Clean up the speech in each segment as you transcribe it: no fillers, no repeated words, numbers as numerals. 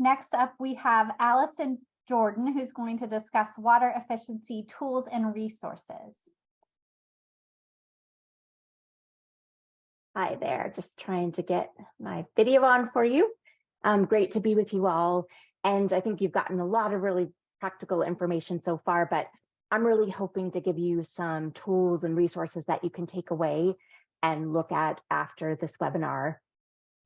Next up, we have Allison Jordan, who's going to discuss water efficiency tools and resources. Hi there, just trying to get my video on for you. Great to be with you all. And I think you've gotten a lot of really practical information so far, but I'm really hoping to give you some tools and resources that you can take away and look at after this webinar.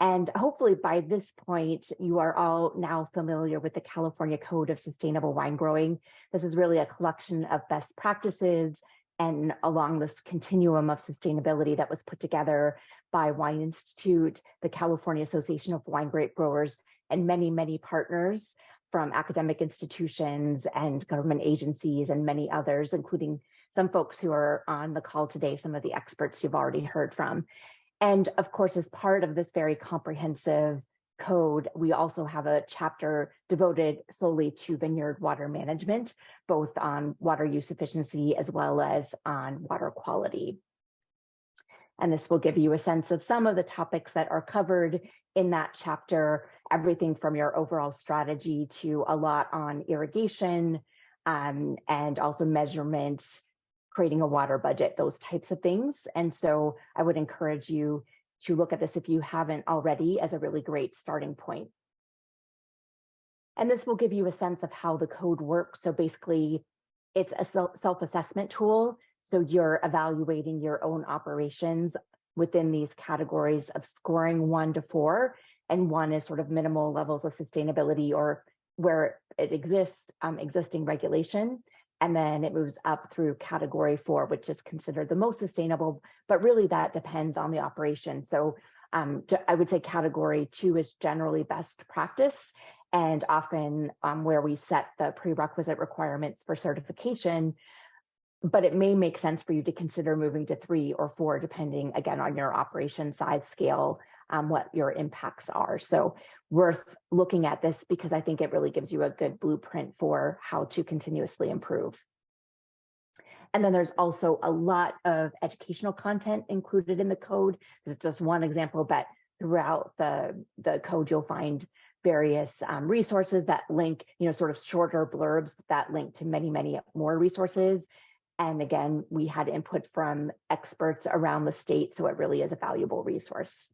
And hopefully by this point, you are all now familiar with the California Code of Sustainable Wine Growing. This is really a collection of best practices and along this continuum of sustainability that was put together by Wine Institute, the California Association of Wine Grape Growers, and many, many partners from academic institutions and government agencies and many others, including some folks who are on the call today, some of the experts you've already heard from. And of course, as part of this very comprehensive code, we also have a chapter devoted solely to vineyard water management, both on water use efficiency as well as on water quality. And this will give you a sense of some of the topics that are covered in that chapter, everything from your overall strategy to a lot on irrigation and also measurement, creating a water budget, those types of things. And so I would encourage you to look at this if you haven't already as a really great starting point. And this will give you a sense of how the code works. So basically, it's a self-assessment tool. So you're evaluating your own operations within these categories of scoring 1 to 4, and 1 is sort of minimal levels of sustainability or where it exists, existing regulation. And then it moves up through category 4, which is considered the most sustainable, but really that depends on the operation. So I would say category 2 is generally best practice, and often where we set the prerequisite requirements for certification, but it may make sense for you to consider moving to 3 or 4, depending again on your operation size, scale, what your impacts are. So worth looking at this because I think it really gives you a good blueprint for how to continuously improve. And then there's also a lot of educational content included in the code. This is just one example, but throughout the code, you'll find various resources that link, sort of shorter blurbs that link to many, many more resources. And again, we had input from experts around the state, so it really is a valuable resource.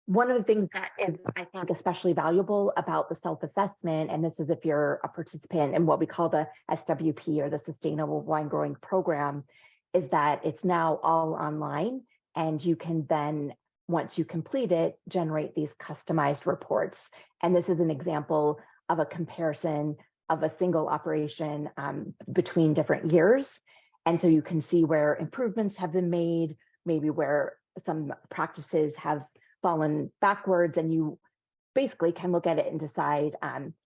One of the things that is, I think, especially valuable about the self-assessment, and this is if you're a participant in what we call the SWP or the Sustainable Wine Growing Program, is that it's now all online, and you can then, once you complete it, generate these customized reports. And this is an example of a comparison of a single operation between different years. And so you can see where improvements have been made, maybe where some practices have fallen backwards, and you basically can look at it and decide,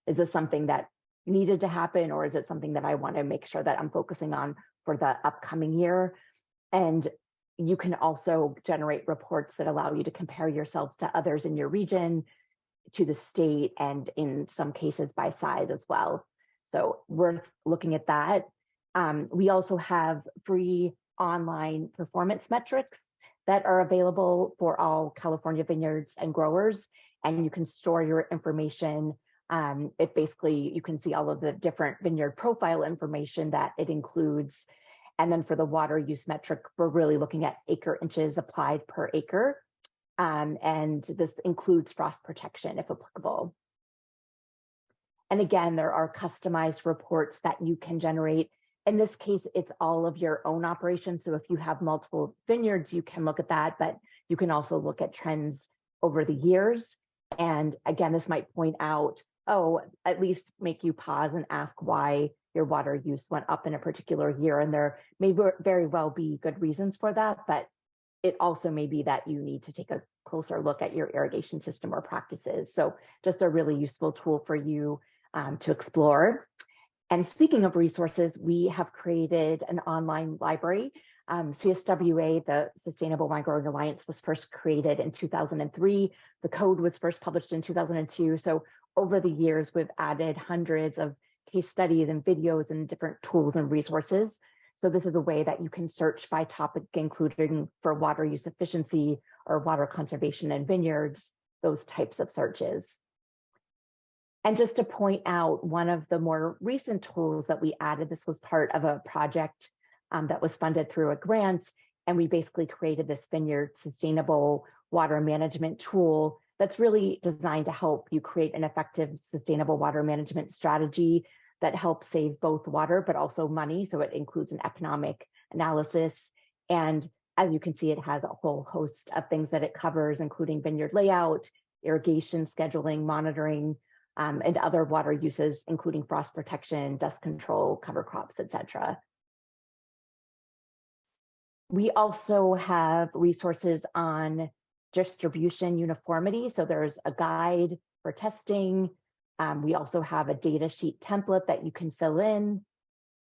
is this something that needed to happen, or is it something that I want to make sure that I'm focusing on for the upcoming year? And you can also generate reports that allow you to compare yourself to others in your region, to the state, and in some cases by size as well. So worth looking at that. We also have free online performance metrics that are available for all California vineyards and growers, and you can store your information. It basically, you can see all of the different vineyard profile information that it includes. And then for the water use metric, we're really looking at acre inches applied per acre. And this includes frost protection if applicable. And again, there are customized reports that you can generate. In this case, it's all of your own operations. So if you have multiple vineyards, you can look at that, but you can also look at trends over the years. And again, this might point out, at least make you pause and ask why your water use went up in a particular year. And there may very well be good reasons for that, but it also may be that you need to take a closer look at your irrigation system or practices. So just a really useful tool for you to explore. And speaking of resources, we have created an online library. CSWA, the Sustainable Wine Growing Alliance, was first created in 2003. The code was first published in 2002. So over the years, we've added hundreds of case studies and videos and different tools and resources. So this is a way that you can search by topic, including for water use efficiency or water conservation in vineyards, those types of searches. And just to point out, one of the more recent tools that we added, this was part of a project that was funded through a grant, and we basically created this vineyard sustainable water management tool that's really designed to help you create an effective sustainable water management strategy that helps save both water, but also money. So it includes an economic analysis. And as you can see, it has a whole host of things that it covers, including vineyard layout, irrigation scheduling, monitoring, and other water uses, including frost protection, dust control, cover crops, etc. We also have resources on distribution uniformity. So there's a guide for testing. We also have a data sheet template that you can fill in.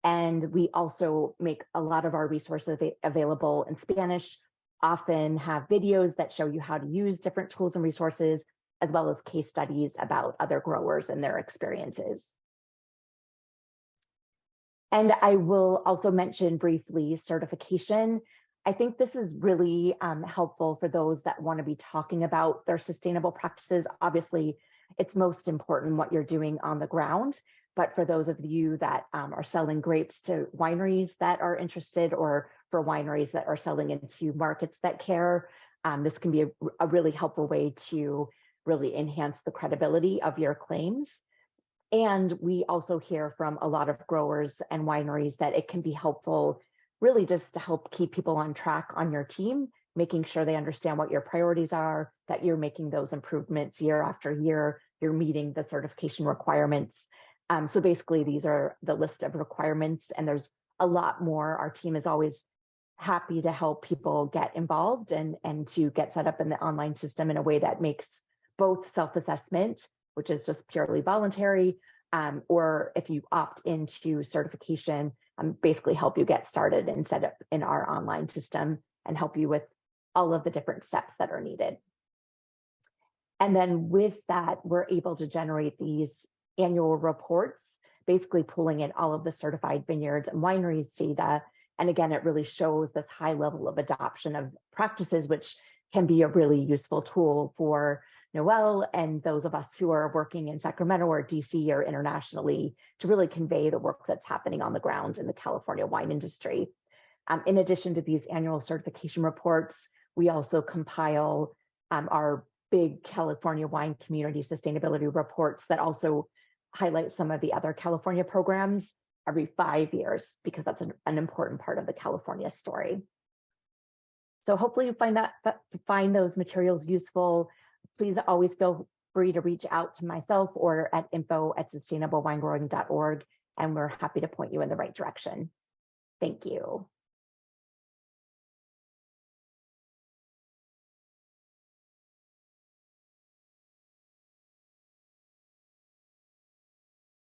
And we also make a lot of our resources available in Spanish, often have videos that show you how to use different tools and resources, as well as case studies about other growers and their experiences. And I will also mention briefly certification. I think this is really helpful for those that want to be talking about their sustainable practices. Obviously, it's most important what you're doing on the ground, but for those of you that are selling grapes to wineries that are interested, or for wineries that are selling into markets that care, this can be a really helpful way to really enhance the credibility of your claims. And we also hear from a lot of growers and wineries that it can be helpful really just to help keep people on track on your team, making sure they understand what your priorities are, that you're making those improvements year after year, you're meeting the certification requirements. So basically, these are the list of requirements, and there's a lot more. Our team is always happy to help people get involved and to get set up in the online system in a way that makes both self-assessment, which is just purely voluntary, or if you opt into certification, basically help you get started and set up in our online system and help you with all of the different steps that are needed. And then with that, we're able to generate these annual reports, basically pulling in all of the certified vineyards and wineries data. And again, it really shows this high level of adoption of practices, which can be a really useful tool for Noelle and those of us who are working in Sacramento or DC or internationally to really convey the work that's happening on the ground in the California wine industry. In addition to these annual certification reports, we also compile our big California wine community sustainability reports that also highlight some of the other California programs every 5 years, because that's an important part of the California story. So hopefully you find those materials useful. Please always feel free to reach out to myself or at info@sustainablewinegrowing.org, and we're happy to point you in the right direction. Thank you.